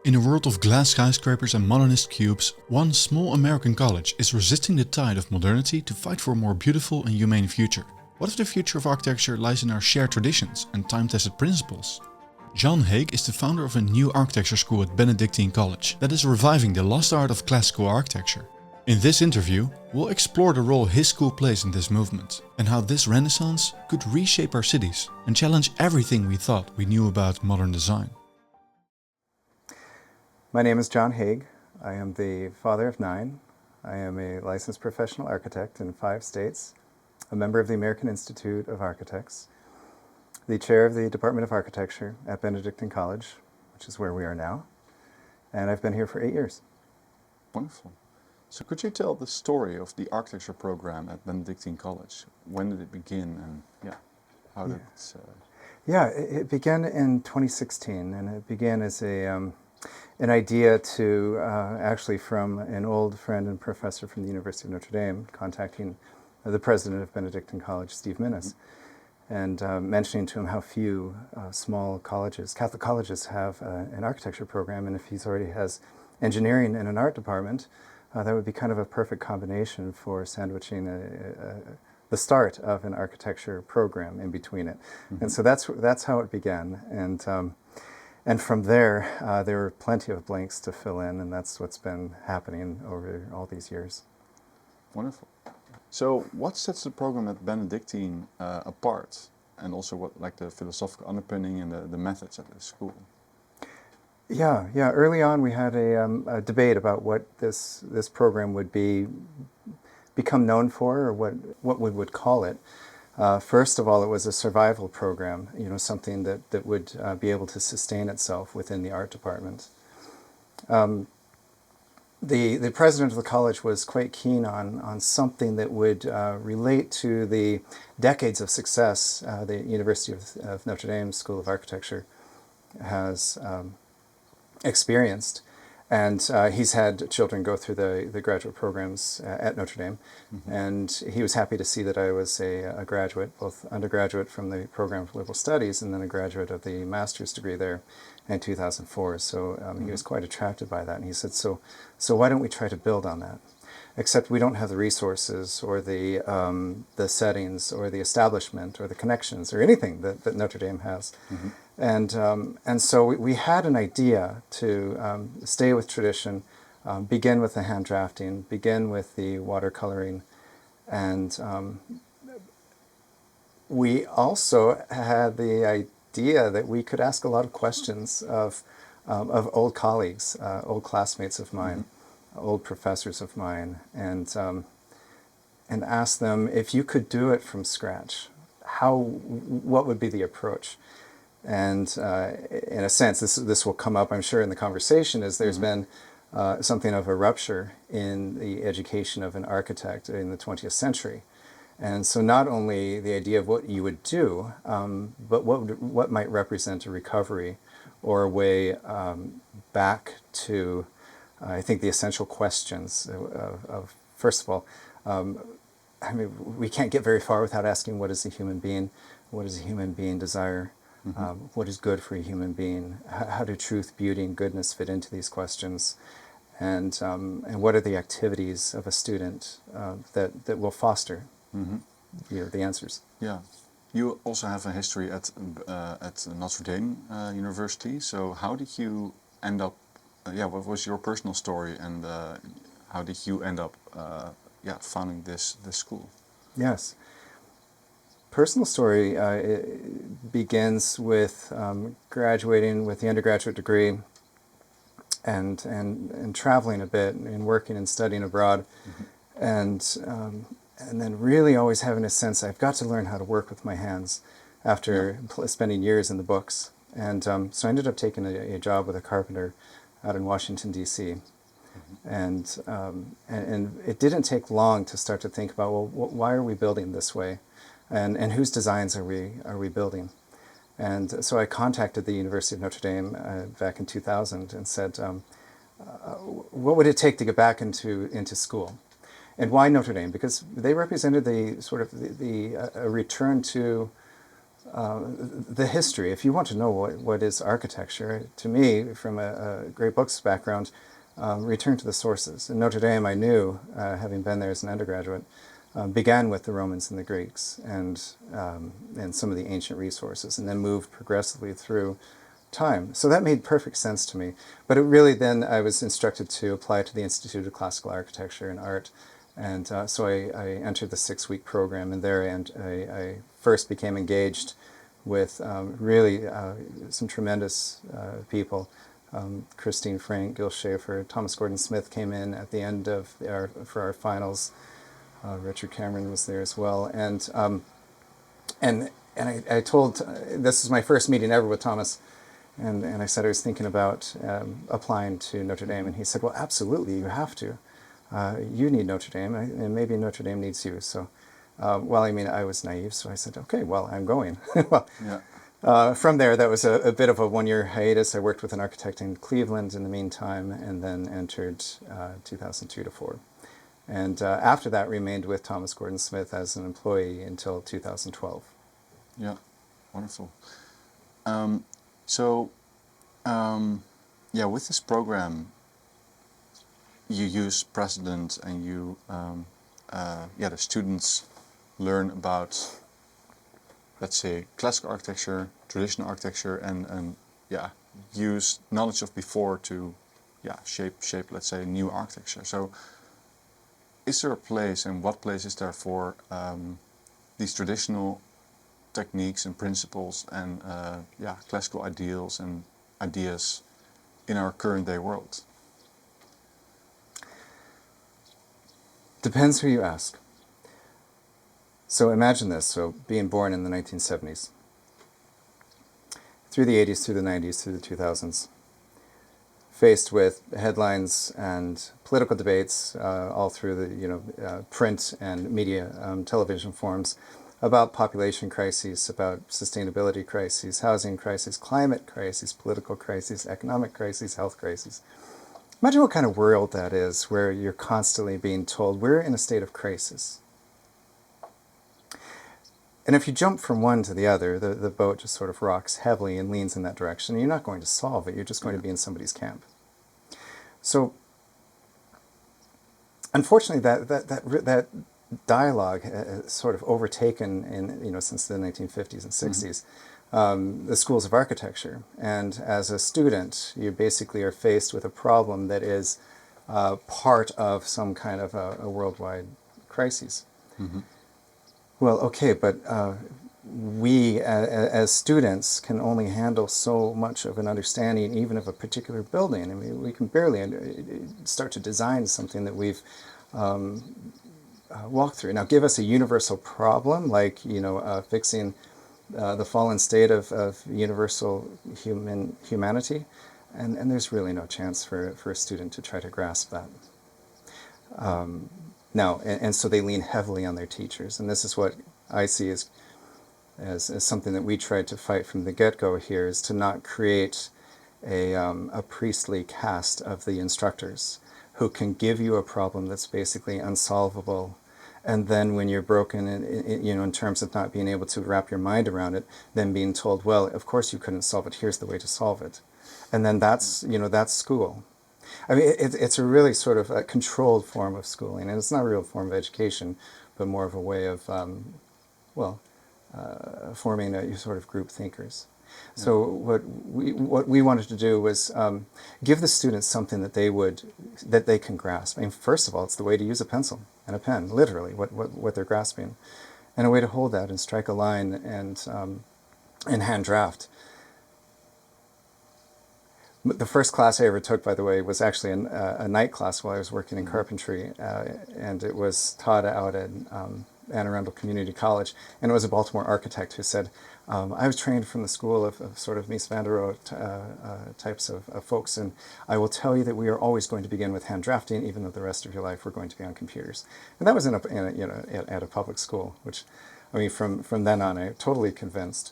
In a world of glass skyscrapers and modernist cubes, one small American college is resisting the tide of modernity to fight for a more beautiful and humane future. What if the future of architecture lies in our shared traditions and time-tested principles? John Haigh is the founder of a new architecture school at Benedictine College that is reviving the lost art of classical architecture. In this interview, we'll explore the role his school plays in this movement and how this renaissance could reshape our cities and challenge everything we thought we knew about modern design. My name is John Haigh. I am the father of 9. I am a licensed professional architect in 5 states, a member of the American Institute of Architects, the chair of the Department of Architecture at Benedictine College, which is where we are now, and I've been here for 8 years. Wonderful. So could you tell the story of the architecture program at Benedictine College? When did it begin and how did it... It began in 2016, and it began as an idea to actually from an old friend and professor from the University of Notre Dame contacting the president of Benedictine College, Steve Minnis, and mentioning to him how few small colleges, Catholic colleges, have an architecture program, and if he already has engineering and an art department, that would be kind of a perfect combination for sandwiching the start of an architecture program in between it. And so that's how it began. And from there, there were plenty of blanks to fill in, and that's what's been happening over all these years. Wonderful. So what sets the program at Benedictine apart, and also what, like the philosophical underpinning and the methods at the school? Yeah. Early on, we had a debate about what this program would become known for, or what we would call it. First of all, it was a survival program, something that would be able to sustain itself within the art department. The president of the college was quite keen on something that would relate to the decades of success the University of Notre Dame School of Architecture has experienced. And he's had children go through the graduate programs at Notre Dame, and he was happy to see that I was a graduate, both undergraduate from the program of liberal studies and then a graduate of the master's degree there in 2004. So he was quite attracted by that, and he said, so why don't we try to build on that? Except we don't have the resources or the settings or the establishment or the connections or anything that Notre Dame has. And so we had an idea to stay with tradition, begin with the hand drafting, begin with the watercoloring, and we also had the idea that we could ask a lot of questions of old colleagues, old classmates of mine, old professors of mine, and ask them, if you could do it from scratch, what would be the approach? And in a sense, this will come up, I'm sure, in the conversation, as there's been something of a rupture in the education of an architect in the 20th century. And so not only the idea of what you would do, but what might represent a recovery or a way back to, I think, the essential questions of first of all, we can't get very far without asking, what is a human being? What does a human being desire? What is good for a human being? How do truth, beauty, and goodness fit into these questions? And what are the activities of a student that will foster the answers? Yeah. You also have a history at Notre Dame University. So how did you end up? What was your personal story, and how did you end up founding this school? Yes. Personal story begins with graduating with the undergraduate degree and traveling a bit and working and studying abroad, and then really always having a sense I've got to learn how to work with my hands after spending years in the books. And so I ended up taking a job with a carpenter out in Washington, D.C. And it didn't take long to start to think about, well, why are we building this way? And whose designs are we building? And so I contacted the University of Notre Dame back in 2000 and said, what would it take to get back into school? And why Notre Dame? Because they represented the sort of a return to the history. If you want to know what is architecture, to me, from a great books background, return to the sources. And Notre Dame, I knew, having been there as an undergraduate, began with the Romans and the Greeks and some of the ancient resources, and then moved progressively through time. So that made perfect sense to me. But it really then I was instructed to apply to the Institute of Classical Architecture and Art. And so I entered the 6-week program, and there and I first became engaged with really some tremendous people. Christine Frank, Gil Schaefer, Thomas Gordon Smith came in at the end of for our finals. Richard Cameron was there as well, and I told, this was my first meeting ever with Thomas, and I said I was thinking about applying to Notre Dame, and he said, well, absolutely, you have to. You need Notre Dame, and maybe Notre Dame needs you. So, well, I mean, I was naive, so I said, okay, well, I'm going. Well, yeah. From there, that was a bit of a one-year hiatus. I worked with an architect in Cleveland in the meantime, and then entered 2002 to 4. And after that, remained with Thomas Gordon Smith as an employee until 2012. Yeah, wonderful. Yeah, with this program, you use precedent, and you, the students learn about, let's say, classical architecture, traditional architecture, and use knowledge of before to, shape, let's say, new architecture. So, is there a place, and what place is there for these traditional techniques and principles and classical ideals and ideas in our current day world? Depends who you ask. So imagine this, so being born in the 1970s, through the 80s, through the 90s, through the 2000s, faced with headlines and political debates all through the print and media, television forums, about population crises, about sustainability crises, housing crises, climate crises, political crises, economic crises, health crises. Imagine what kind of world that is, where you're constantly being told, we're in a state of crisis. And if you jump from one to the other, the boat just sort of rocks heavily and leans in that direction. You're not going to solve it, you're just going to be in somebody's camp. So, unfortunately, that dialogue has sort of overtaken since the 1950s and 60s. The schools of architecture, and as a student you basically are faced with a problem that is part of some kind of a worldwide crisis. Mm-hmm. Well, okay, but we as students can only handle so much of an understanding even of a particular building. I mean, we can barely start to design something that we've walked through. Now give us a universal problem like fixing the fallen state of universal humanity, and there's really no chance for a student to try to grasp that. Now, and so they lean heavily on their teachers, and this is what I see as something that we tried to fight from the get-go here, is to not create a priestly caste of the instructors who can give you a problem that's basically unsolvable. And then when you're broken in terms of not being able to wrap your mind around it, then being told, well, of course you couldn't solve it, here's the way to solve it. And then that's school. I mean, it's a really sort of a controlled form of schooling, and it's not a real form of education, but more of a way of, forming a sort of group thinkers. Yeah. So what we wanted to do was give the students something that they can grasp. I mean, first of all, it's the way to use a pencil and a pen, literally, what they're grasping, and a way to hold that and strike a line and hand draft. The first class I ever took, by the way, was actually a night class while I was working in carpentry, and it was taught out at Anne Arundel Community College, and it was a Baltimore architect who said, I was trained from the school of sort of Mies van der Rohe types of folks, and I will tell you that we are always going to begin with hand drafting, even though the rest of your life we're going to be on computers. And that was at a public school, which, I mean, from then on, I'm totally convinced.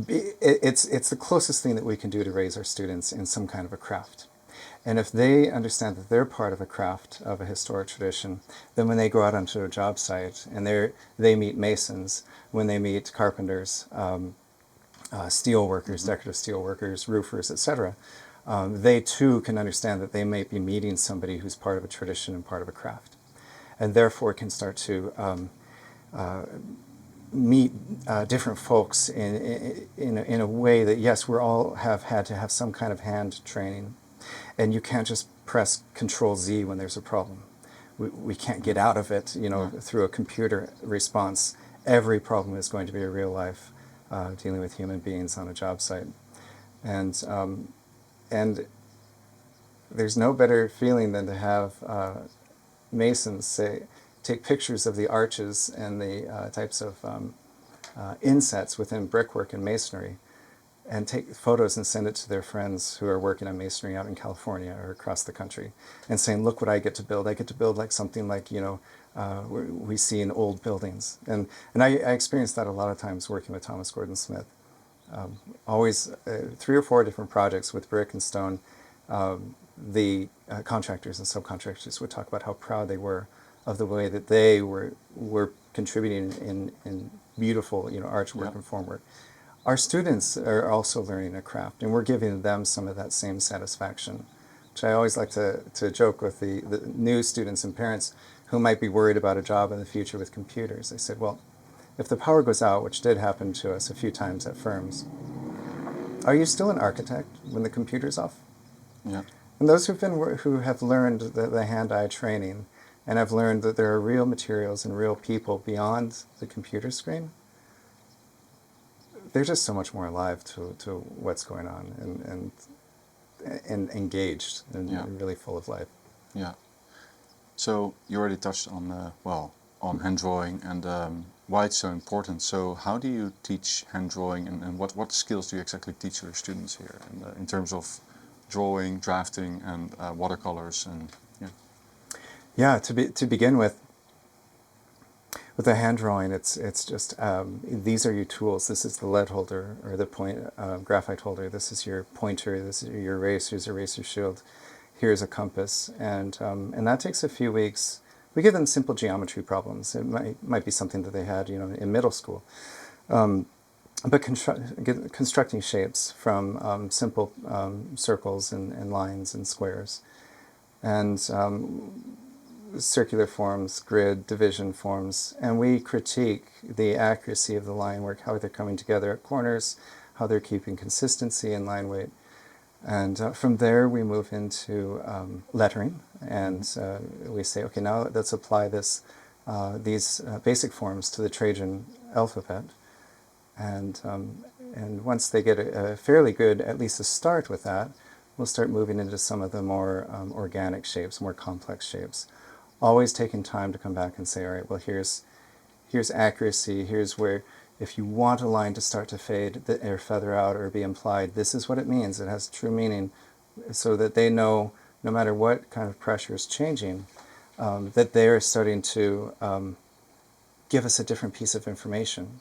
It's the closest thing that we can do to raise our students in some kind of a craft. And if they understand that they're part of a craft, of a historic tradition, then when they go out onto a job site and they meet masons, when they meet carpenters, steel workers, decorative steel workers, roofers, etc., they too can understand that they may be meeting somebody who's part of a tradition and part of a craft, and therefore can start to meet different folks in a way that, yes, we all have had to have some kind of hand training, and you can't just press Control Z when there's a problem. We can't get out of it, through a computer response. Every problem is going to be a real life, dealing with human beings on a job site, and there's no better feeling than to have masons take pictures of the arches and the types of insets within brickwork and masonry, and take photos and send it to their friends who are working on masonry out in California or across the country, and saying, look what I get to build. I get to build like something like, we see in old buildings. And I experienced that a lot of times working with Thomas Gordon Smith. Always 3 or 4 different projects with brick and stone. The contractors and subcontractors would talk about how proud they were of the way that they were contributing in beautiful, archwork and formwork. Our students are also learning a craft, and we're giving them some of that same satisfaction, which I always like to joke with the new students and parents who might be worried about a job in the future with computers. I said, well, if the power goes out, which did happen to us a few times at firms, are you still an architect when the computer's off? Yeah. And those who have learned the hand-eye training and have learned that there are real materials and real people beyond the computer screen, they're just so much more alive to what's going on and engaged and really full of life. Yeah. So you already touched on on hand drawing and why it's so important. So how do you teach hand drawing, and what skills do you exactly teach your students here in terms of drawing, drafting, and watercolors and Yeah, to begin with the hand drawing, it's just these are your tools. This is the lead holder or the graphite holder. This is your pointer. This is your eraser, eraser shield. Here's a compass, and that takes a few weeks. We give them simple geometry problems. It might be something that they had, in middle school, but constructing shapes from simple circles and lines and squares, and circular forms, grid, division forms, and we critique the accuracy of the line work, how they're coming together at corners, how they're keeping consistency in line weight. And from there we move into lettering, and we say, okay, now let's apply these basic forms to the Trajan alphabet. And once they get a fairly good, at least a start with that, we'll start moving into some of the more organic shapes, more complex shapes. Always taking time to come back and say, all right, well, here's accuracy. Here's where, if you want a line to start to fade or feather out or be implied, this is what it means. It has true meaning, so that they know, no matter what kind of pressure is changing, that they're starting to give us a different piece of information.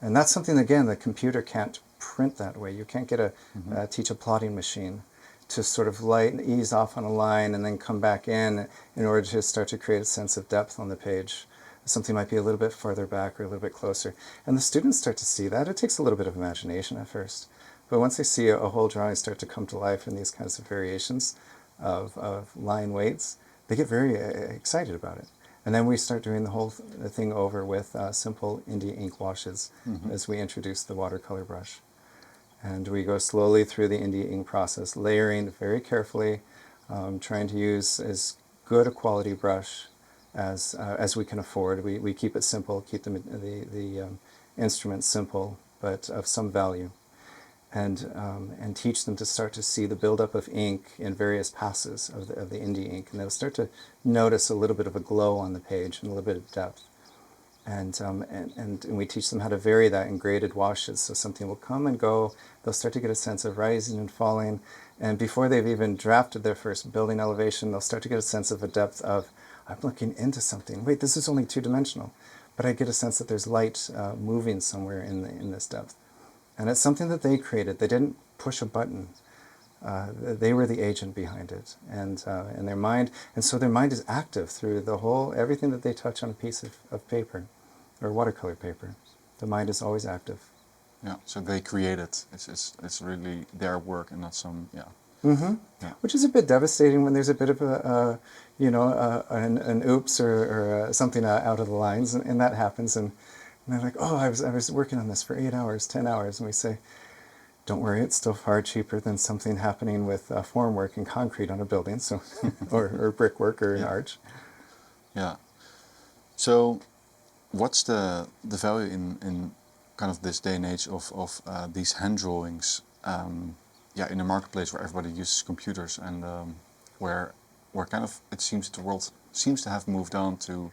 And that's something, again, the computer can't print that way. You can't teach a plotting machine to sort of ease off on a line and then come back in order to start to create a sense of depth on the page. Something might be a little bit farther back or a little bit closer. And the students start to see that. It takes a little bit of imagination at first. But once they see a whole drawing start to come to life in these kinds of variations of line weights, they get very excited about it. And then we start doing the whole thing over with simple India ink washes as we introduce the watercolor brush. And we go slowly through the India ink process, layering very carefully, trying to use as good a quality brush as we can afford. We keep it simple, keep the instrument simple, but of some value, and teach them to start to see the buildup of ink in various passes of the India ink, and they'll start to notice a little bit of a glow on the page and a little bit of depth. And we teach them how to vary that in graded washes. So something will come and go. They'll start to get a sense of rising and falling. And before they've even drafted their first building elevation, they'll start to get a sense of a depth of, I'm looking into something. Wait, this is only two-dimensional. But I get a sense that there's light moving somewhere in this depth. And it's something that they created. They didn't push a button. they were the agent behind it, and their mind, and so their mind is active through the whole, everything that they touch on a piece of paper, or watercolor paper. The mind is always active. Yeah, so they create it. It's really their work and not some, yeah. Mm-hmm. Yeah. Which is a bit devastating when there's a bit of an oops or something out of the lines, and that happens, and they're like, oh, I was working on this for 8 hours, 10 hours, and we say, don't worry, it's still far cheaper than something happening with formwork and concrete on a building, so or brickwork or an arch. Yeah. So, what's the value in kind of this day and age of these hand drawings? In a marketplace where everybody uses computers and where kind of it seems the world seems to have moved on to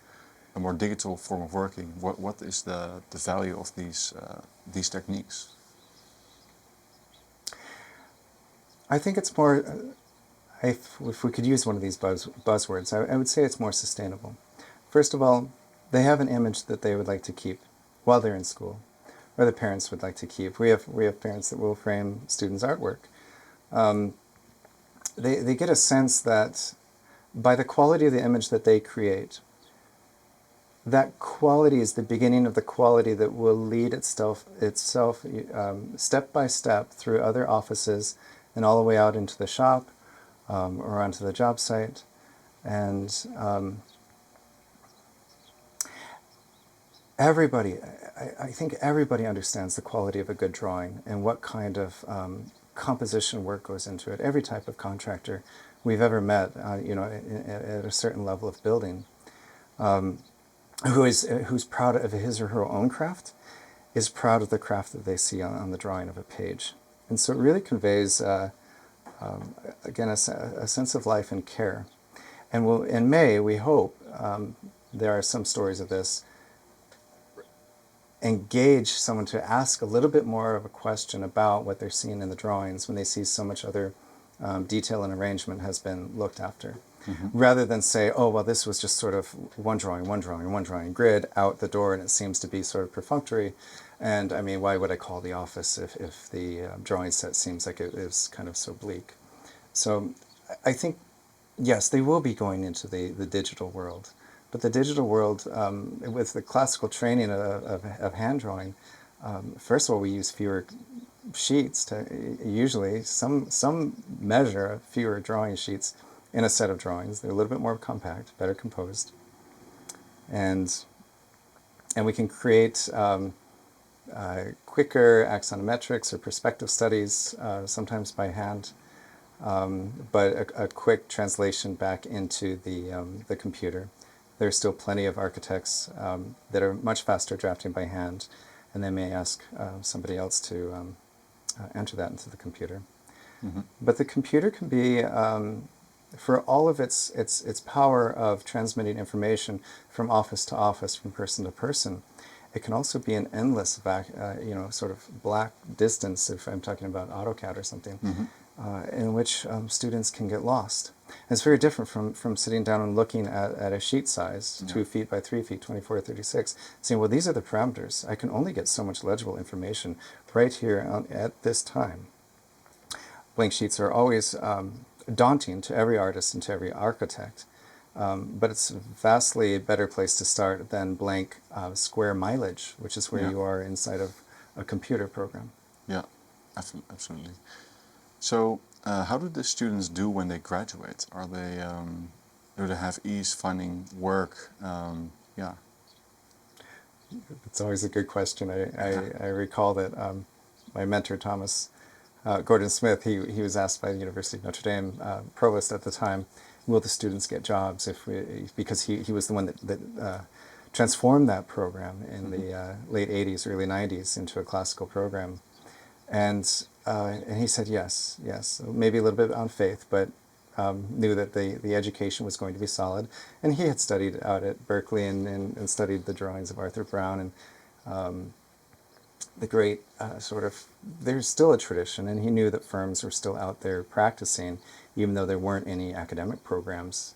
a more digital form of working. What is the value of these techniques? I think it's more, if we could use one of these buzzwords, I would say it's more sustainable. First of all, they have an image that they would like to keep while they're in school, or the parents would like to keep. We have parents that will frame students' artwork. They get a sense that by the quality of the image that they create, that quality is the beginning of the quality that will lead itself step by step through other offices and all the way out into the shop or onto the job site. And everybody, I think everybody understands the quality of a good drawing and what kind of composition work goes into it. Every type of contractor we've ever met, at a certain level of building, who's proud of his or her own craft, is proud of the craft that they see on the drawing of a page. And so it really conveys, again, a sense of life and care. And in May, we hope, there are some stories of this, engage someone to ask a little bit more of a question about what they're seeing in the drawings when they see so much other detail and arrangement has been looked after. Mm-hmm. Rather than say, oh, well, this was just sort of one drawing, grid out the door, and it seems to be sort of perfunctory. And I mean, why would I call the office if the drawing set seems like it is kind of so bleak? So I think, yes, they will be going into the digital world. But the digital world, with the classical training of hand drawing, first of all, we use fewer sheets to usually some measure of fewer drawing sheets in a set of drawings. They're a little bit more compact, better composed, and we can create quicker axonometrics or perspective studies, sometimes by hand, but a quick translation back into the computer. There's still plenty of architects that are much faster drafting by hand, and they may ask somebody else to enter that into the computer. Mm-hmm. But the computer can be, for all of its power of transmitting information from office to office, from person to person, it can also be an endless sort of black distance, if I'm talking about AutoCAD or something, mm-hmm. In which students can get lost. And it's very different from sitting down and looking at a sheet size, 2 feet by 3 feet, 24 or 36, saying, well, these are the parameters. I can only get so much legible information right here at this time. Blank sheets are always daunting to every artist and to every architect, but it's a vastly better place to start than blank square mileage, which is where you are inside of a computer program. Yeah, absolutely. So, how do the students do when they graduate? Are they do they have ease finding work? Yeah. It's always a good question. I recall that my mentor Thomas Gordon Smith, he was asked by the University of Notre Dame provost at the time, will the students get jobs because he was the one that transformed that program in the late 80s, early 90s into a classical program. And he said yes, maybe a little bit on faith, but knew that the education was going to be solid. And he had studied out at Berkeley and studied the drawings of Arthur Brown and the great there's still a tradition, and he knew that firms were still out there practicing, even though there weren't any academic programs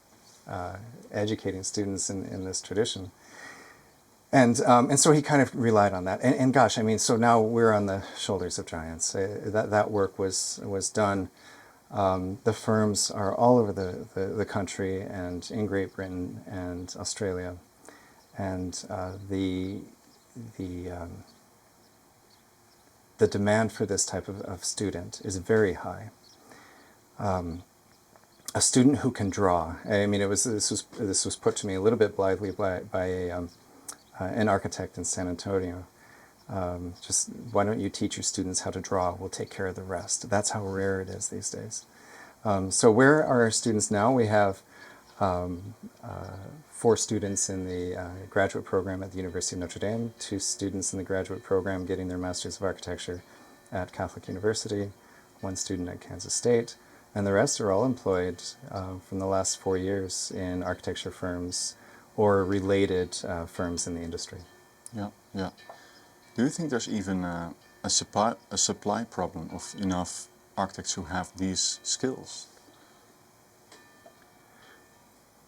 educating students in this tradition. And so he kind of relied on that. And gosh, I mean, so now we're on the shoulders of giants. That work was done The firms are all over the country and in Great Britain and Australia, and the demand for this type of student is very high. A student who can draw. I mean, this was put to me a little bit blithely by an architect in San Antonio. Just why don't you teach your students how to draw? We'll take care of the rest. That's how rare it is these days. So where are our students now? We have 4 students in the graduate program at the University of Notre Dame, 2 students in the graduate program getting their Masters of Architecture at Catholic University, 1 student at Kansas State, and the rest are all employed from the last 4 years in architecture firms or related firms in the industry. Yeah, yeah. Do you think there's even a supply problem of enough architects who have these skills?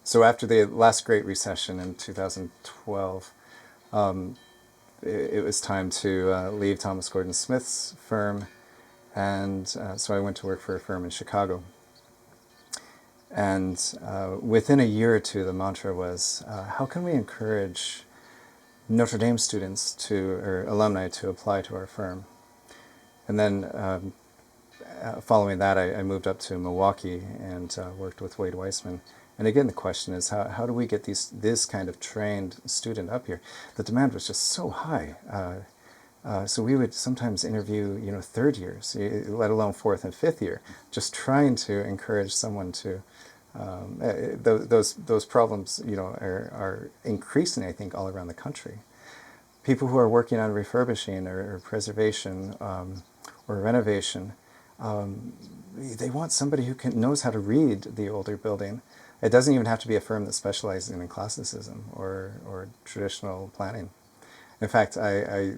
So after the last Great Recession in 2012, it was time to leave Thomas Gordon Smith's firm, and so I went to work for a firm in Chicago. And within a year or two, the mantra was, how can we encourage Notre Dame students or alumni to apply to our firm? And then following that, I moved up to Milwaukee and worked with Wade Weissman. And again, the question is, how do we get this kind of trained student up here? The demand was just so high. So we would sometimes interview, 3rd years, let alone 4th and 5th year, just trying to encourage someone to. Those problems, are increasing, I think, all around the country. People who are working on refurbishing or preservation or renovation, they want somebody who knows how to read the older building. It doesn't even have to be a firm that specializes in classicism or traditional planning. In fact, I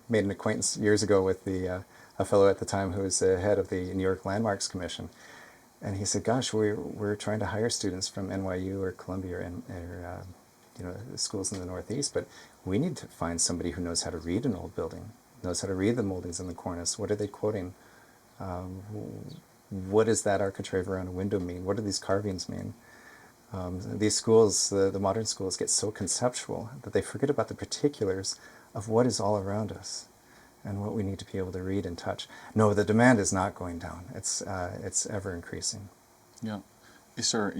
made an acquaintance years ago with a fellow at the time who was the head of the New York Landmarks Commission. And he said, gosh, we're trying to hire students from NYU or Columbia or the schools in the Northeast, but we need to find somebody who knows how to read an old building, knows how to read the moldings in the cornice. What are they quoting? What does that architrave around a window mean? What do these carvings mean? These schools, the modern schools, get so conceptual that they forget about the particulars of what is all around us and what we need to be able to read and touch. No, the demand is not going down. It's ever increasing. Yeah. Are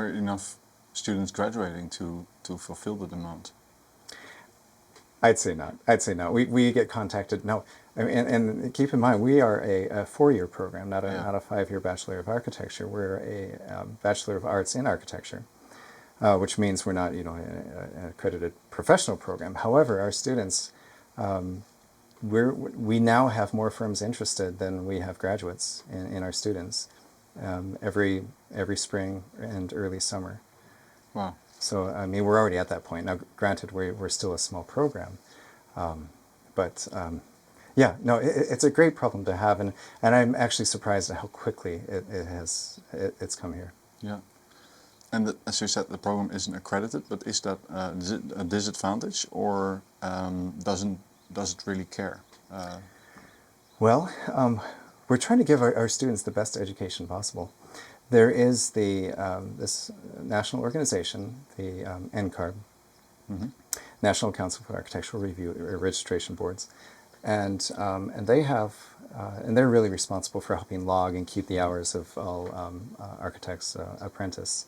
enough students graduating to fulfill the demand? I'd say not. We get contacted. No, and keep in mind, we are a 4-year program, not a 5-year Bachelor of Architecture. We're a Bachelor of Arts in Architecture, which means we're not, an accredited professional program. However, our students, we now have more firms interested than we have graduates in our students every spring and early summer. Wow. So, I mean, we're already at that point. Now, granted, we're still a small program. It's a great problem to have, and I'm actually surprised at how quickly it's come here. Yeah. And as you said, the program isn't accredited, but is that a disadvantage, or does it really care? Well, we're trying to give our students the best education possible. There is this national organization, the NCARB, National Council for Architectural Review or Registration Boards, and they have and they're really responsible for helping log and keep the hours of all architects apprentice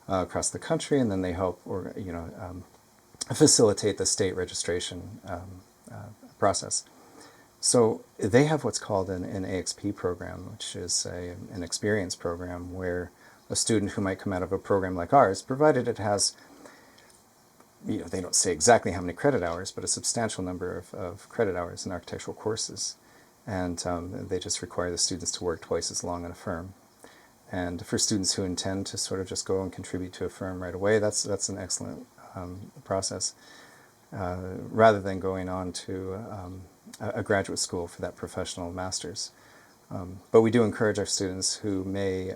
across the country, and then they help facilitate the state registration process. So they have what's called an AXP program, which is an experience program where a student who might come out of a program like ours, provided it has, they don't say exactly how many credit hours, but a substantial number of credit hours in architectural courses. And they just require the students to work twice as long in a firm. And for students who intend to sort of just go and contribute to a firm right away, that's an excellent process, rather than going on to a graduate school for that professional master's. But we do encourage our students who may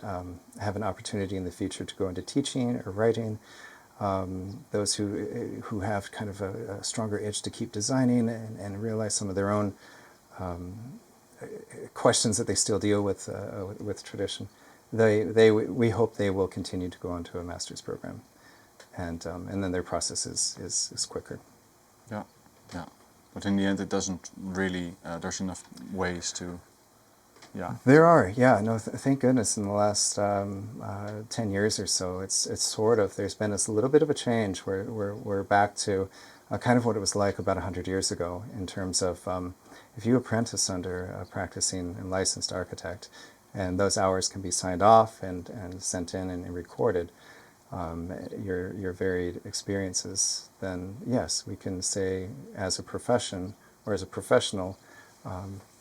have an opportunity in the future to go into teaching or writing, those who have kind of a stronger itch to keep designing and realize some of their own questions that they still deal with tradition. We hope they will continue to go on to a master's program, and then their process is quicker. Yeah, yeah. But in the end, it doesn't really. There's enough ways to. Yeah. There are, yeah. No, thank goodness. In the last 10 years or so, it's sort of, there's been this little bit of a change where we're back to kind of what it was like about 100 years ago in terms of if you apprentice under a practicing and licensed architect, and those hours can be signed off and sent in and recorded, your varied experiences, then yes, we can say as a profession or as a professional,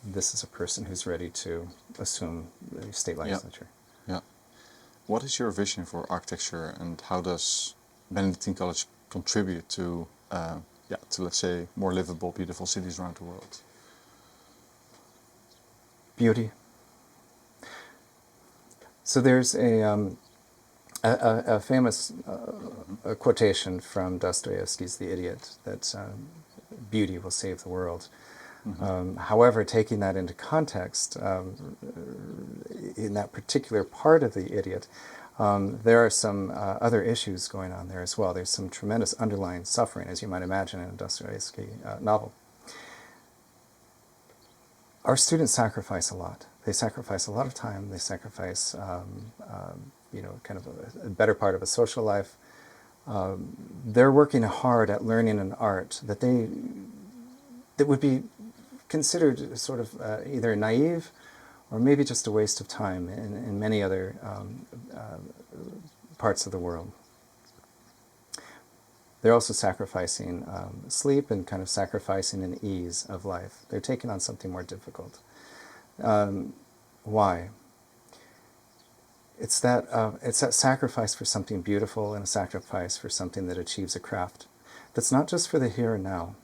this is a person who's ready to assume the state licensure. Yeah. What is your vision for architecture, and how does Benedictine College contribute to, to, let's say, more livable, beautiful cities around the world? Beauty. So there's a famous quotation from Dostoevsky's The Idiot that beauty will save the world. Mm-hmm. However, taking that into context, in that particular part of The Idiot, there are some other issues going on there as well. There's some tremendous underlying suffering, as you might imagine in a Dostoevsky novel. Our students sacrifice a lot. They sacrifice a lot of time. They sacrifice, kind of a better part of a social life. They're working hard at learning an art that would be considered sort of either naive or maybe just a waste of time in many other parts of the world. They're also sacrificing sleep and kind of sacrificing an ease of life. They're taking on something more difficult. Why? It's that sacrifice for something beautiful and a sacrifice for something that achieves a craft that's not just for the here and now,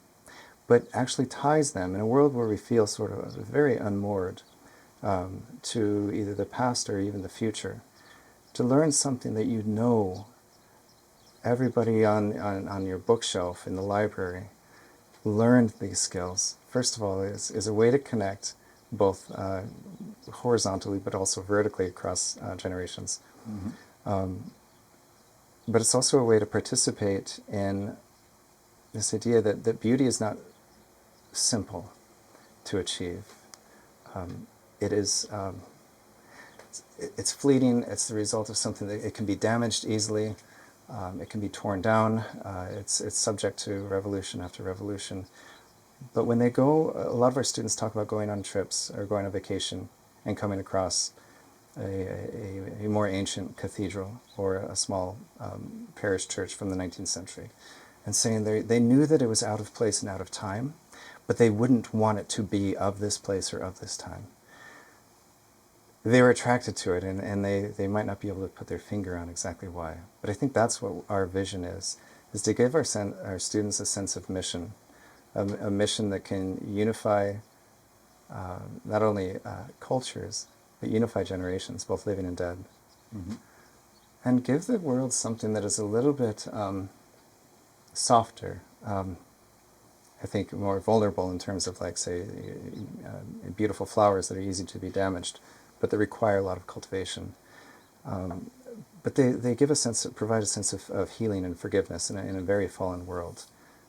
but actually ties them in a world where we feel sort of very unmoored to either the past or even the future, to learn something that you know everybody on your bookshelf in the library learned these skills. First of all, is a way to connect both horizontally but also vertically across generations. Mm-hmm. But it's also a way to participate in this idea that beauty is not simple to achieve. It is it's fleeting. It's the result of something that it can be damaged easily. It can be torn down. It's subject to revolution after revolution. But when they go, a lot of our students talk about going on trips or going on vacation and coming across a more ancient cathedral or a small parish church from the 19th century, and saying they knew that it was out of place and out of time, but they wouldn't want it to be of this place or of this time. They were attracted to it, and they might not be able to put their finger on exactly why. But I think that's what our vision is to give our students a sense of mission, a mission that can unify not only cultures, but unify generations, both living and dead. Mm-hmm. And give the world something that is a little bit softer, I think more vulnerable in terms of, like, say, beautiful flowers that are easy to be damaged, but they require a lot of cultivation. But they give provide a sense of healing and forgiveness in a very fallen world.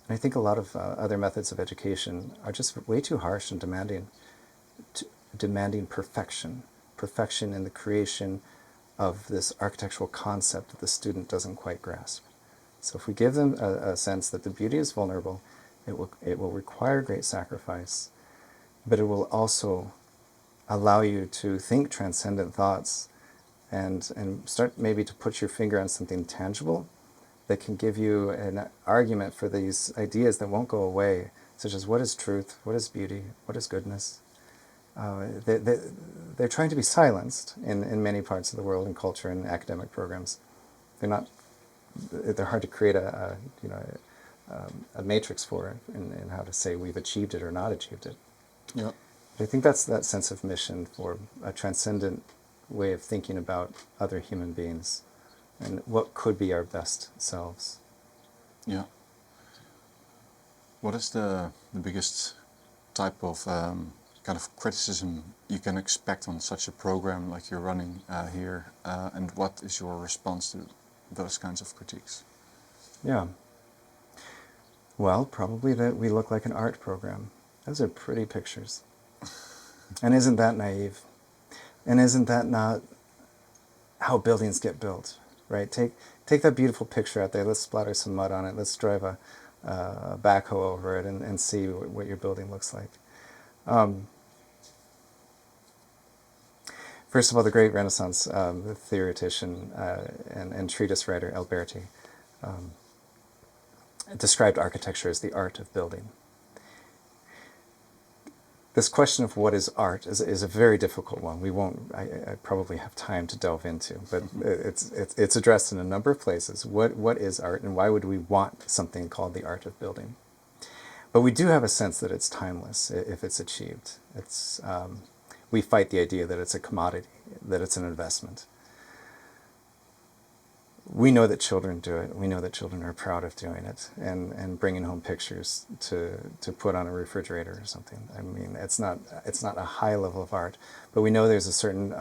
And I think a lot of other methods of education are just way too harsh and demanding perfection in the creation of this architectural concept that the student doesn't quite grasp. So if we give them a sense that the beauty is vulnerable, it will require great sacrifice, but it will also allow you to think transcendent thoughts and start maybe to put your finger on something tangible that can give you an argument for these ideas that won't go away, such as what is truth, what is beauty, what is goodness. They're trying to be silenced in many parts of the world in culture and academic programs. They're hard to create a matrix for it in how to say we've achieved it or not achieved it. Yeah. But I think that's that sense of mission for a transcendent way of thinking about other human beings and what could be our best selves. Yeah. What is the biggest type of kind of criticism you can expect on such a program like you're running here, and what is your response to those kinds of critiques? Yeah. Well, probably that we look like an art program. Those are pretty pictures. And isn't that naive? And isn't that not how buildings get built, right? Take that beautiful picture out there. Let's splatter some mud on it. Let's drive a backhoe over it and see what your building looks like. First of all, the great Renaissance theoretician and treatise writer Alberti described architecture as the art of building. This question of what is art is a very difficult one. We won't, I probably have time to delve into, but it's addressed in a number of places. What is art, and why would we want something called the art of building? But we do have a sense that it's timeless if it's achieved. We fight the idea that it's a commodity, that it's an investment. We know that children do it. We know that children are proud of doing it and bringing home pictures to put on a refrigerator or something. I mean, it's not a high level of art, but we know there's a certain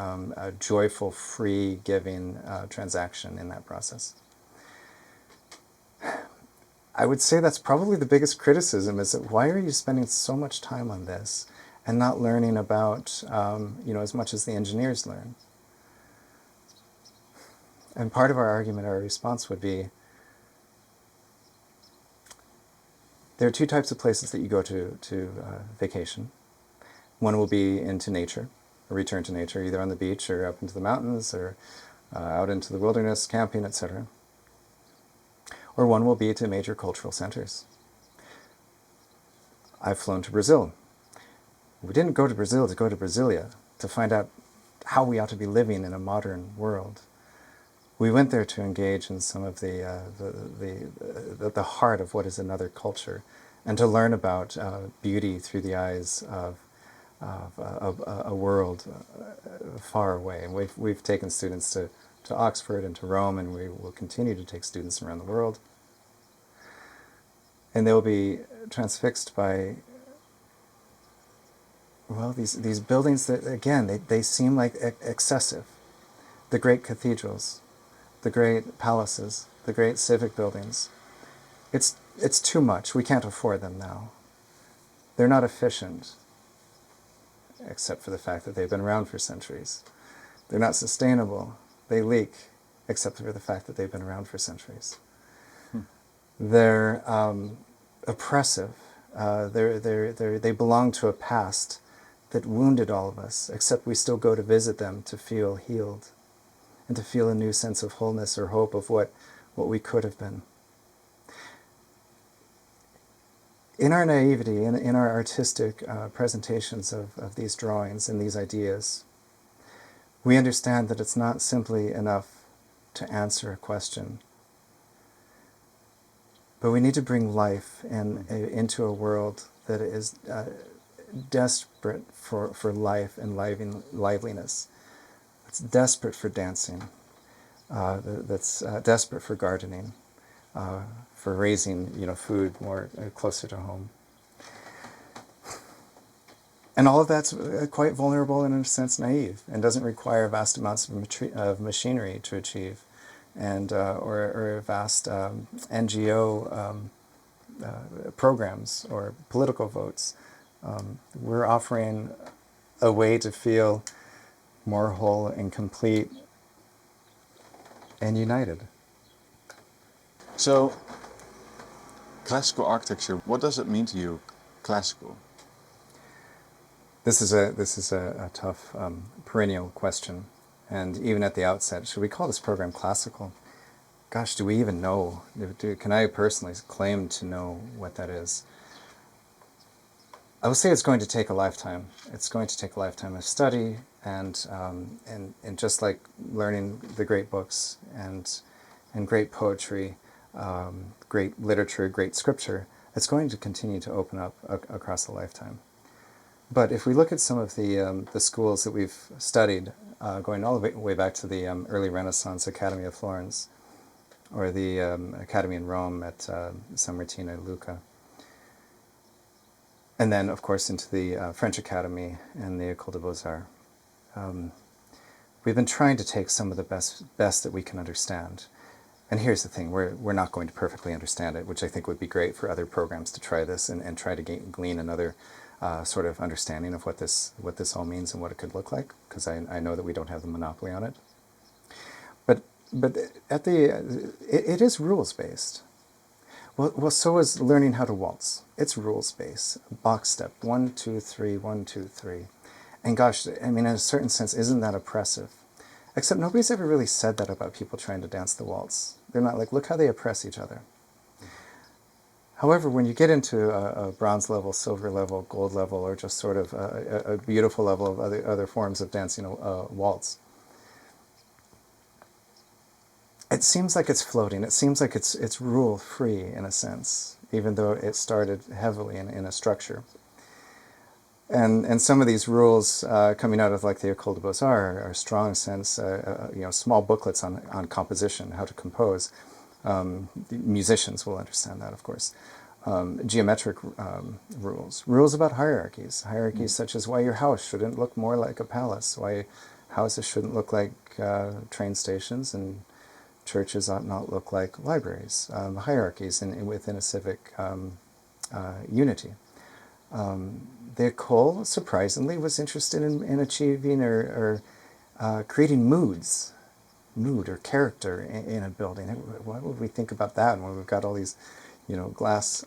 joyful, free giving transaction in that process. I would say that's probably the biggest criticism, is that why are you spending so much time on this and not learning about, as much as the engineers learn? And part of our argument, our response would be, there are two types of places that you go to vacation. One will be into nature, a return to nature, either on the beach or up into the mountains or out into the wilderness, camping, etc. Or one will be to major cultural centers. I've flown to Brazil. We didn't go to Brazil to go to Brasilia to find out how we ought to be living in a modern world. We went there to engage in some of the heart of what is another culture, and to learn about beauty through the eyes of a world far away. And we've taken students to Oxford and to Rome, and we will continue to take students around the world. And they'll be transfixed by, well, these buildings that, again, they seem like excessive. The great cathedrals, the great palaces, the great civic buildings. It's too much. We can't afford them now. They're not efficient, except for the fact that they've been around for centuries. They're not sustainable. They leak, except for the fact that they've been around for centuries. They're oppressive. They belong to a past that wounded all of us, except we still go to visit them to feel healed and to feel a new sense of wholeness or hope of what we could have been. In our naivety, in our artistic presentations of these drawings and these ideas, we understand that it's not simply enough to answer a question, but we need to bring life into a world that is desperate for life and liveliness. It's desperate for dancing. That's desperate for gardening, for raising food more closer to home. And all of that's quite vulnerable and, in a sense, naive, and doesn't require vast amounts of machinery to achieve, and or vast NGO programs or political votes. We're offering a way to feel more whole and complete and united. So, classical architecture, what does it mean to you, classical? This is a tough perennial question, and even at the outset, should we call this program classical? Gosh, do we even know? Can I personally claim to know what that is? I would say it's going to take a lifetime. It's going to take a lifetime of study, and just like learning the great books and great poetry, great literature, great scripture, it's going to continue to open up across a lifetime. But if we look at some of the schools that we've studied, going all the way back to the early Renaissance Academy of Florence, or the Academy in Rome at San Martino Lucca, And then, of course, into the French Academy and the École des Beaux-Arts. We've been trying to take some of the best that we can understand. And here's the thing, we're not going to perfectly understand it, which I think would be great for other programs to try this and try to glean another sort of understanding of what this all means and what it could look like, because I know that we don't have the monopoly on it. But it is rules-based. Well, so is learning how to waltz. It's rules-based. Box step, 1, 2, 3, 1, 2, 3. And gosh, I mean, in a certain sense, isn't that oppressive? Except nobody's ever really said that about people trying to dance the waltz. They're not like, look how they oppress each other. However, when you get into a bronze level, silver level, gold level, or just sort of a beautiful level of other forms of dancing waltz, it seems like it's floating. It seems like it's rule-free in a sense, even though it started heavily in a structure. And some of these rules coming out of like the École des Beaux-Arts are strong sense, small booklets on composition, how to compose. Musicians will understand that, of course. Geometric rules about hierarchies such as why your house shouldn't look more like a palace, why houses shouldn't look like train stations, and churches ought not look like libraries. Hierarchies within a civic unity. The École, surprisingly, was interested in achieving or creating mood or character in a building. Why would we think about that when we've got all these, glass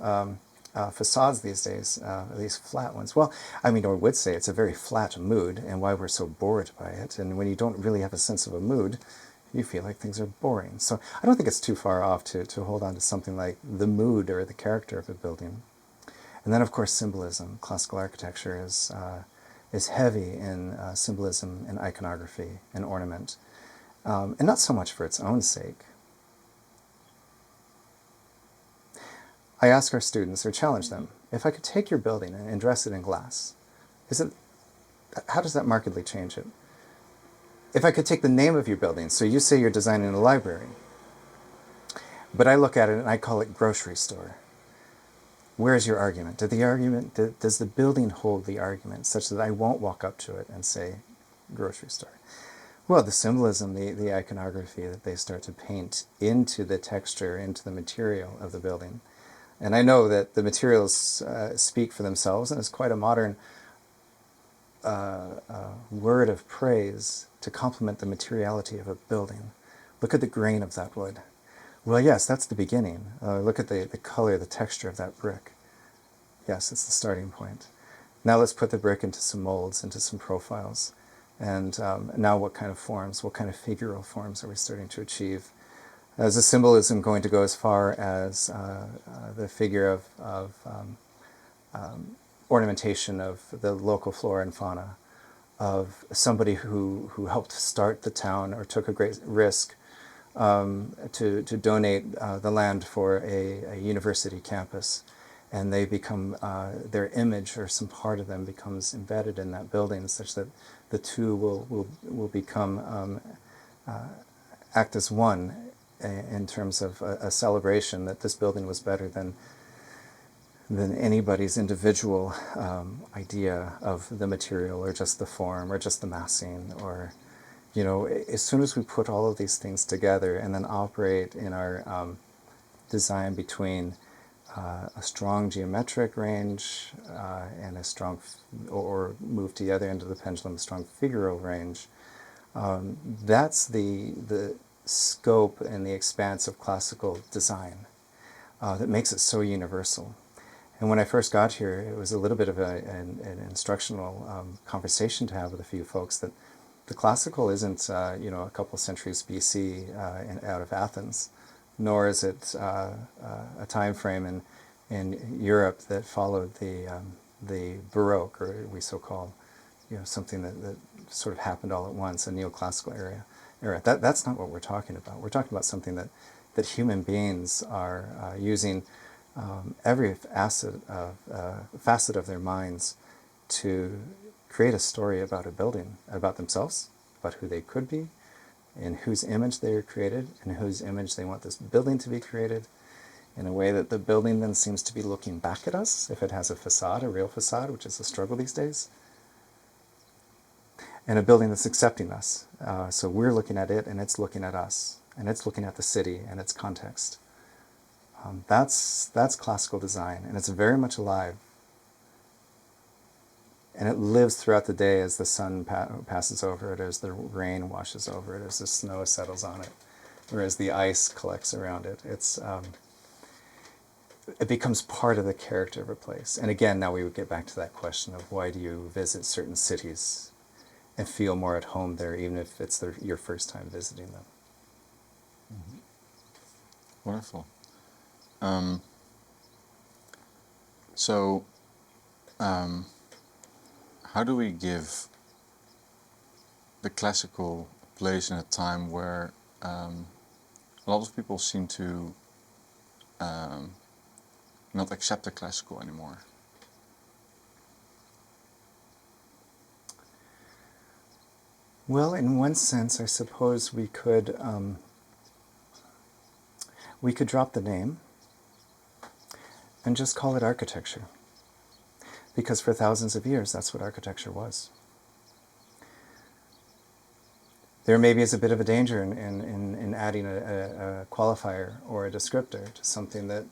facades these days, these flat ones? Well, I mean, or would say it's a very flat mood, and why we're so bored by it. And when you don't really have a sense of a mood, you feel like things are boring. So I don't think it's too far off to hold on to something like the mood or the character of a building. And then, of course, symbolism. Classical architecture is heavy in symbolism and iconography and ornament, and not so much for its own sake. I ask our students, or challenge them, if I could take your building and dress it in glass, how does that markedly change it? If I could take the name of your building, so you say you're designing a library, but I look at it and I call it grocery store. Where's your argument? Does the building hold the argument such that I won't walk up to it and say grocery store? Well, the symbolism, the iconography that they start to paint into the texture, into the material of the building. And I know that the materials speak for themselves, and it's quite a modern word of praise to complement the materiality of a building. Look at the grain of that wood. Well, yes, that's the beginning. Look at the color, the texture of that brick. Yes, it's the starting point. Now let's put the brick into some molds, into some profiles. And now what kind of forms, what kind of figural forms are we starting to achieve? Is the symbolism going to go as far as the figure of ornamentation of the local flora and fauna, of somebody who helped start the town or took a great risk to donate the land for a university campus, and they become, their image or some part of them becomes embedded in that building such that the two will become, act as one in terms of a celebration that this building was better than anybody's individual idea of the material or just the form or just the massing. Or, as soon as we put all of these things together and then operate in our design between a strong geometric range and a strong, or move to the other end of the pendulum, a strong figural range, that's the scope and the expanse of classical design that makes it so universal. And when I first got here, it was a little bit of an instructional conversation to have with a few folks that the classical isn't, a couple centuries BC out of Athens, nor is it a time frame in Europe that followed the Baroque, or we so call, something that sort of happened all at once, a neoclassical era. That's not what we're talking about. We're talking about something that human beings are using every facet of their minds to create a story about a building, about themselves, about who they could be, in whose image they are created, in whose image they want this building to be created, in a way that the building then seems to be looking back at us, if it has a facade, a real facade, which is a struggle these days, and a building that's accepting us. So we're looking at it, and it's looking at us, and it's looking at the city and its context. That's classical design, and it's very much alive. And it lives throughout the day as the sun passes over it, as the rain washes over it, as the snow settles on it, or as the ice collects around it. It becomes part of the character of a place. And again, now we would get back to that question of why do you visit certain cities and feel more at home there, even if it's your first time visiting them. Mm-hmm. Wonderful. How do we give the classical place in a time where a lot of people seem to not accept the classical anymore? Well, in one sense, I suppose we could drop the name and just call it architecture. Because for thousands of years, that's what architecture was. There maybe is a bit of a danger in adding a qualifier or a descriptor to something that,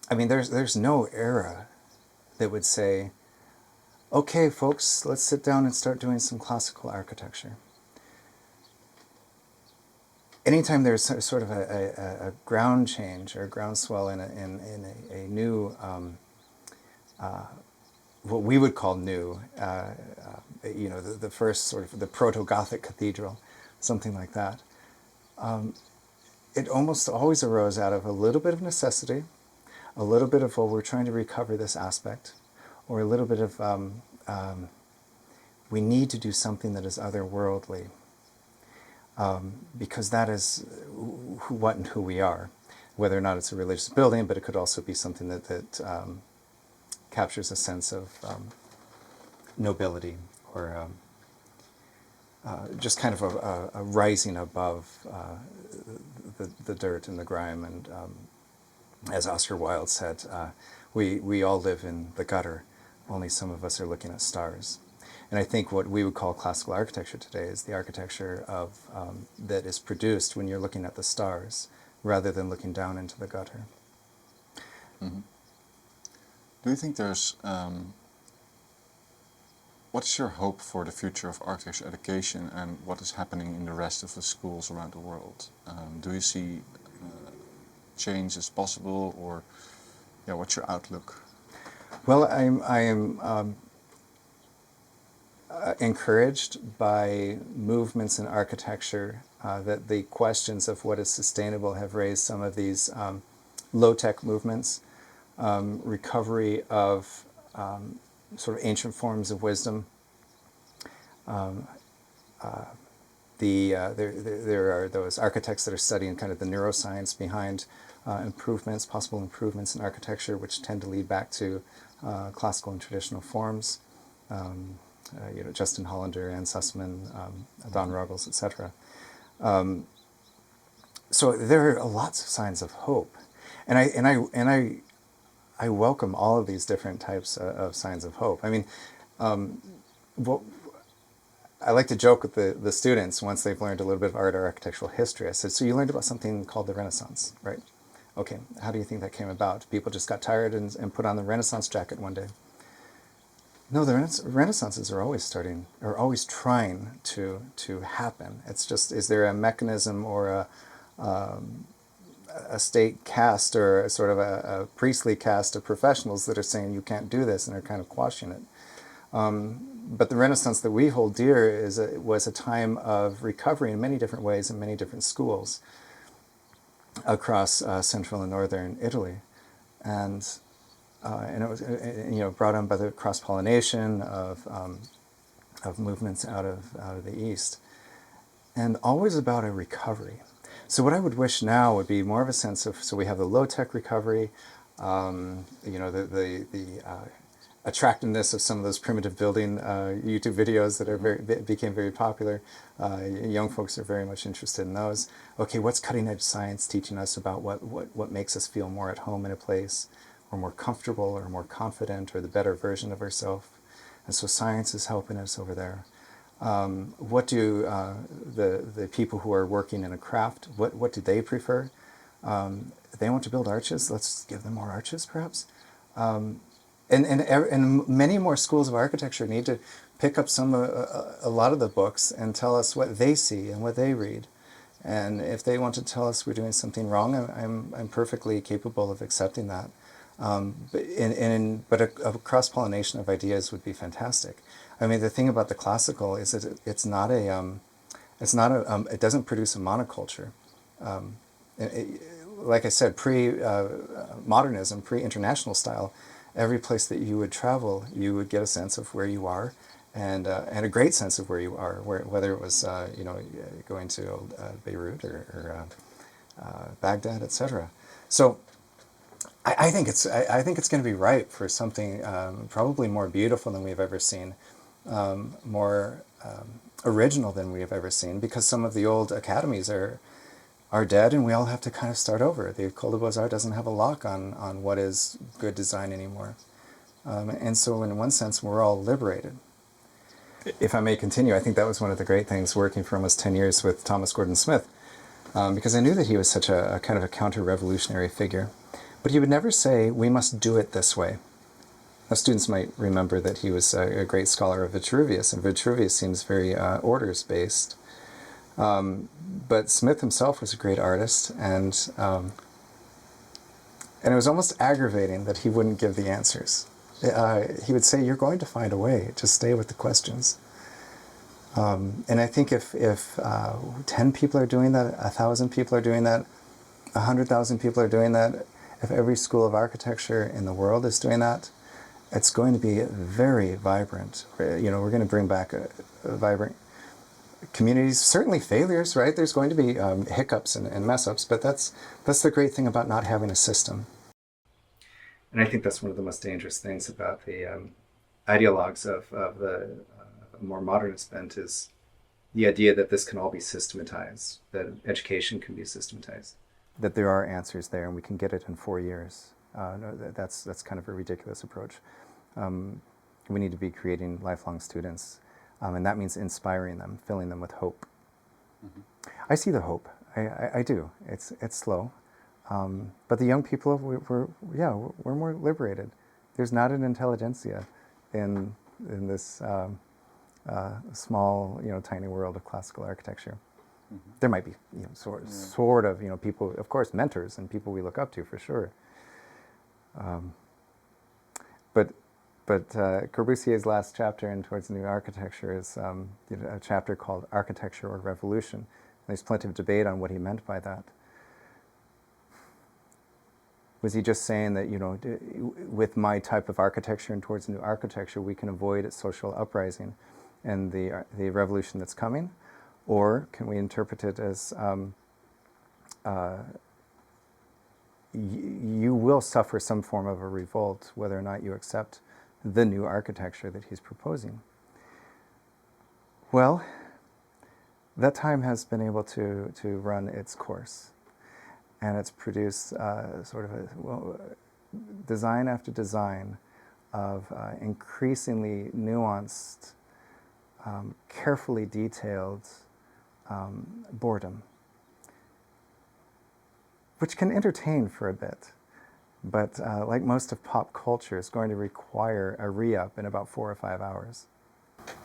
there's no era that would say, okay, folks, let's sit down and start doing some classical architecture. Anytime there's sort of a ground change or a groundswell in a new, what we would call new, the first sort of the proto-Gothic cathedral, something like that. It almost always arose out of a little bit of necessity, a little bit of, well, we're trying to recover this aspect, or a little bit of, we need to do something that is otherworldly, because that is what and who we are. Whether or not it's a religious building, but it could also be something that captures a sense of nobility, or just kind of a rising above the dirt and the grime. And as Oscar Wilde said, we all live in the gutter, only some of us are looking at stars. And I think what we would call classical architecture today is the architecture of that is produced when you're looking at the stars, rather than looking down into the gutter. Mm-hmm. Do you think there's, what's your hope for the future of architecture education, and what is happening in the rest of the schools around the world? Do you see change as possible, or what's your outlook? Well, I am encouraged by movements in architecture that the questions of what is sustainable have raised some of these low-tech movements, recovery of sort of ancient forms of wisdom. There are those architects that are studying kind of the neuroscience behind possible improvements in architecture, which tend to lead back to classical and traditional forms. Justin Hollander, Ann Sussman, Don Ruggles, etc. So there are lots of signs of hope, and I welcome all of these different types of signs of hope. I mean, I like to joke with the students once they've learned a little bit of art or architectural history. I said, so you learned about something called the Renaissance, right? Okay, how do you think that came about? People just got tired and put on the Renaissance jacket one day. No, the Renaissances are always trying to happen. It's just, is there a mechanism or a state caste or a sort of a priestly caste of professionals that are saying you can't do this and are kind of quashing it? But the Renaissance that we hold dear was a time of recovery in many different ways in many different schools across central and northern Italy, and it was brought on by the cross-pollination of movements out of the East, and always about a recovery. So what I would wish now would be more of a sense of, so we have the low-tech recovery, attractiveness of some of those primitive building YouTube videos that are became very popular. Young folks are very much interested in those. Okay, what's cutting edge science teaching us about what makes us feel more at home in a place, or more comfortable, or more confident, or the better version of ourselves? And so science is helping us over there. What do the people who are working in a craft, what do they prefer? They want to build arches. Let's give them more arches, perhaps. And many more schools of architecture need to pick up a lot of the books and tell us what they see and what they read. And if they want to tell us we're doing something wrong, I'm perfectly capable of accepting that. But a cross-pollination of ideas would be fantastic. I mean, the thing about the classical is that it doesn't produce a monoculture. Like I said, pre-modernism, pre-international style, every place that you would travel, you would get a sense of where you are, and a great sense of where you are, whether it was going to Beirut or Baghdad, etc. So I think it's going to be ripe for something probably more beautiful than we've ever seen, more original than we have ever seen, because some of the old academies are dead, and we all have to kind of start over. The École des Beaux-Arts doesn't have a lock on what is good design anymore. And so in one sense, we're all liberated. If I may continue, I think that was one of the great things working for almost 10 years with Thomas Gordon Smith, because I knew that he was such a kind of a counter-revolutionary figure. But he would never say, we must do it this way. Now, students might remember that he was a great scholar of Vitruvius, and Vitruvius seems very orders-based. But Smith himself was a great artist, and it was almost aggravating that he wouldn't give the answers. He would say, you're going to find a way, just stay with the questions. And I think if 10 people are doing that, 1,000 people are doing that, 100,000 people are doing that, if every school of architecture in the world is doing that, it's going to be very vibrant. You know, we're going to bring back a vibrant communities. Certainly failures, right? There's going to be hiccups and mess-ups, but that's the great thing about not having a system. And I think that's one of the most dangerous things about the ideologues of the more modernist bent is the idea that this can all be systematized, that education can be systematized. That there are answers there and we can get it in 4 years. No, that's kind of a ridiculous approach. We need to be creating lifelong students, and that means inspiring them, filling them with hope. Mm-hmm. I see the hope. I do. It's slow, but the young people we're more liberated. There's not an intelligentsia in this small, tiny world of classical architecture. Mm-hmm. There might be, sort of, people, of course, mentors and people we look up to for sure. But Corbusier's last chapter in Towards New Architecture is a chapter called Architecture or Revolution. And there's plenty of debate on what he meant by that. Was he just saying that, with my type of architecture and Towards New Architecture, we can avoid social uprising and the revolution that's coming? Or can we interpret it as you will suffer some form of a revolt whether or not you accept the new architecture that he's proposing? Well, that time has been able to run its course. And it's produced sort of design after design of increasingly nuanced, carefully detailed boredom, which can entertain for a bit, but like most of pop culture, is going to require a re-up in about 4 or 5 hours.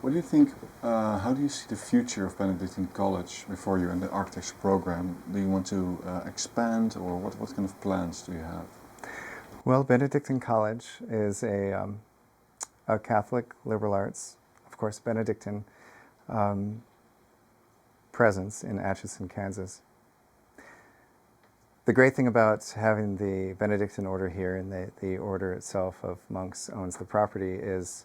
What do you think, how do you see the future of Benedictine College before you in the architecture program? Do you want to expand, or what kind of plans do you have? Well, Benedictine College is a Catholic liberal arts, of course, Benedictine presence in Atchison, Kansas. The great thing about having the Benedictine order here, and the order itself of monks owns the property, is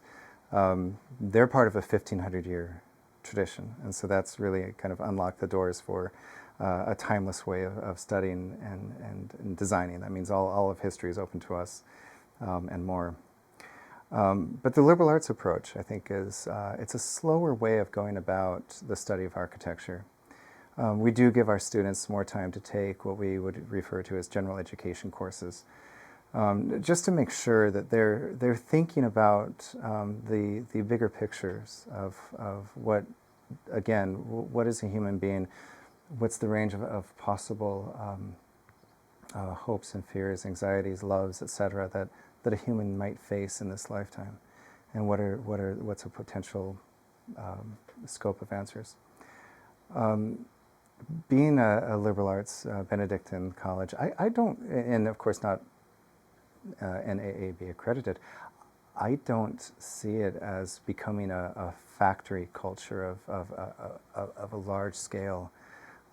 they're part of a 1,500-year tradition. And so that's really kind of unlocked the doors for a timeless way of studying and designing. That means all of history is open to us and more. But the liberal arts approach, I think, is it's a slower way of going about the study of architecture. We do give our students more time to take what we would refer to as general education courses, just to make sure that they're thinking about the bigger pictures of what, again, what is a human being, what's the range of possible hopes and fears, anxieties, loves, etc., that a human might face in this lifetime, and what's a potential scope of answers. Being a liberal arts Benedictine college, I don't, and of course not NAAB accredited, I don't see it as becoming a factory culture of a large scale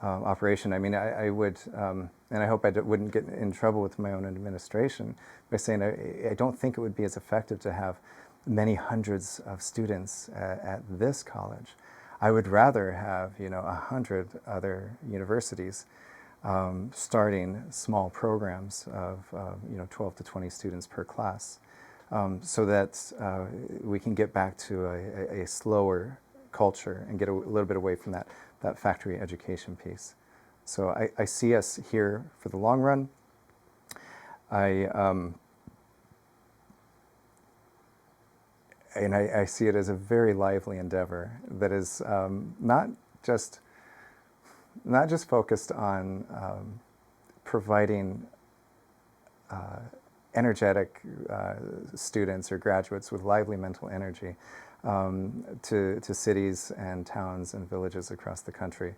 operation. I mean, I would, and I hope I wouldn't get in trouble with my own administration by saying I don't think it would be as effective to have many hundreds of students at this college. I would rather have 100 other universities starting small programs of 12 to 20 students per class, so that we can get back to a slower culture and get a little bit away from that factory education piece. So I see us here for the long run. I see it as a very lively endeavor that is not just focused on providing energetic students or graduates with lively mental energy to cities and towns and villages across the country,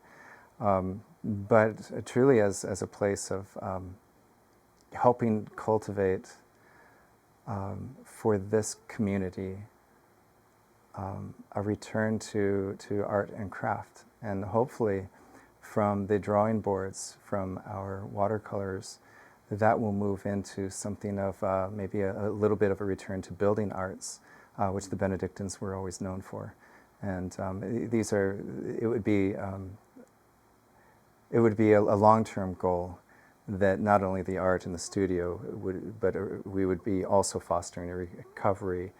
but truly as a place of helping cultivate for this community a return to art and craft, and hopefully from the drawing boards, from our watercolors, that will move into something of maybe a little bit of a return to building arts, which the Benedictines were always known for. And it would be a long-term goal that not only the art in the studio but we would be also fostering a recovery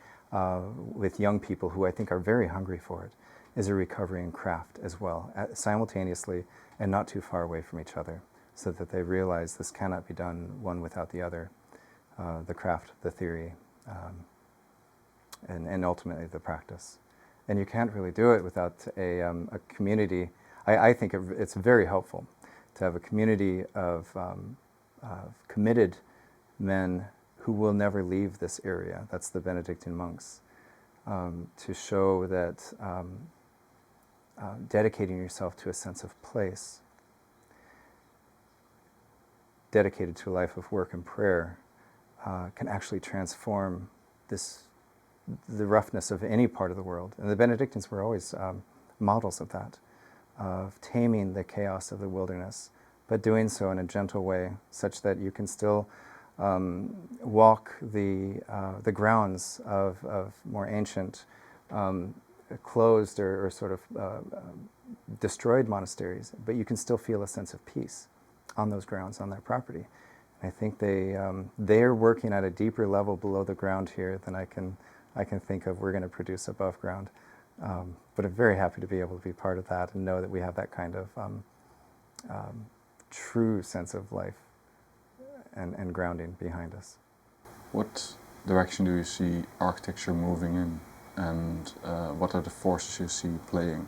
with young people who I think are very hungry for it, is a recovery in craft as well, simultaneously and not too far away from each other, so that they realize this cannot be done one without the other, the craft, the theory, and ultimately the practice. And you can't really do it without a community. I think it's very helpful to have a community of committed men who will never leave this area. That's the Benedictine monks. To show that dedicating yourself to a sense of place, dedicated to a life of work and prayer, can actually transform the roughness of any part of the world. And the Benedictines were always models of that, of taming the chaos of the wilderness, but doing so in a gentle way, such that you can still walk the grounds of more ancient, closed or sort of destroyed monasteries, but you can still feel a sense of peace on those grounds, on that property. And I think they're working at a deeper level below the ground here than I can think of we're going to produce above ground. But I'm very happy to be able to be part of that and know that we have that kind of true sense of life and grounding behind us. What direction do you see architecture moving in, and what are the forces you see playing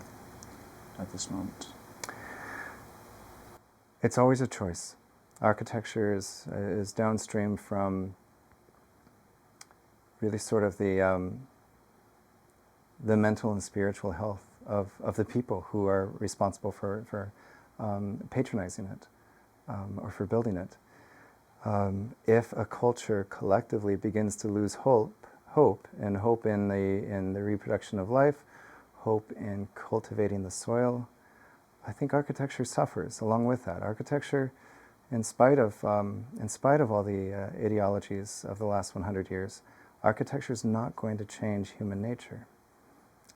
at this moment? It's always a choice. Architecture is downstream from really sort of the mental and spiritual health of the people who are responsible for patronizing it or for building it. If a culture collectively begins to lose hope in the reproduction of life, hope in cultivating the soil, I think architecture suffers along with that. Architecture, in spite of all the ideologies of the last 100 years, architecture is not going to change human nature.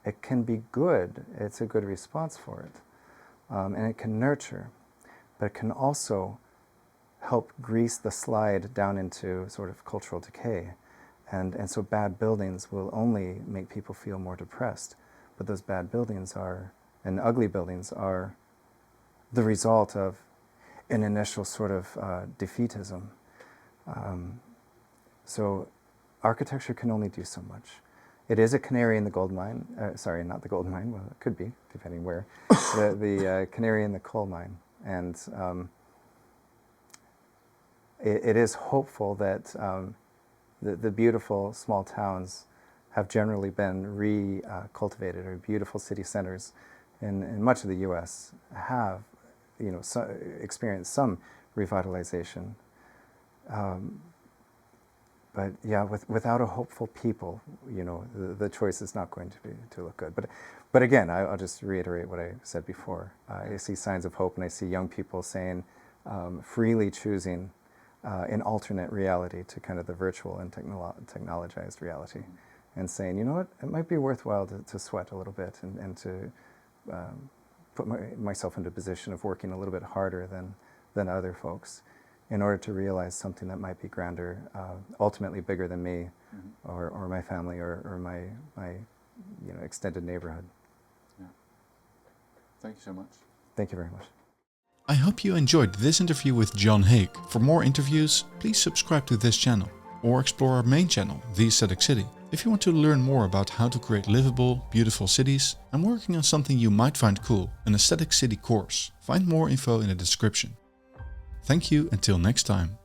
It can be good, it's a good response for it, and it can nurture, but it can also help grease the slide down into sort of cultural decay And so bad buildings will only make people feel more depressed. But those bad buildings and ugly buildings are the result of an initial sort of defeatism. So architecture can only do so much. It is a canary in the gold mine. Sorry, not the gold mine. Well, it could be, depending where. the canary in the coal mine. And it is hopeful that the beautiful small towns have generally been re-cultivated, or beautiful city centers in much of the U.S. have, experienced some revitalization. But yeah, without a hopeful people, the choice is not going to look good. But again, I'll just reiterate what I said before. I see signs of hope, and I see young people saying, freely choosing an alternate reality to kind of the virtual and technologized reality, and saying, you know what, it might be worthwhile to sweat a little bit and to put myself into a position of working a little bit harder than other folks, in order to realize something that might be grander, ultimately bigger than me, or my family, or my extended neighborhood. Yeah. Thank you so much. Thank you very much. I hope you enjoyed this interview with John Haigh. For more interviews, please subscribe to this channel or explore our main channel, The Aesthetic City. If you want to learn more about how to create livable, beautiful cities, I'm working on something you might find cool, an Aesthetic City course. Find more info in the description. Thank you, until next time.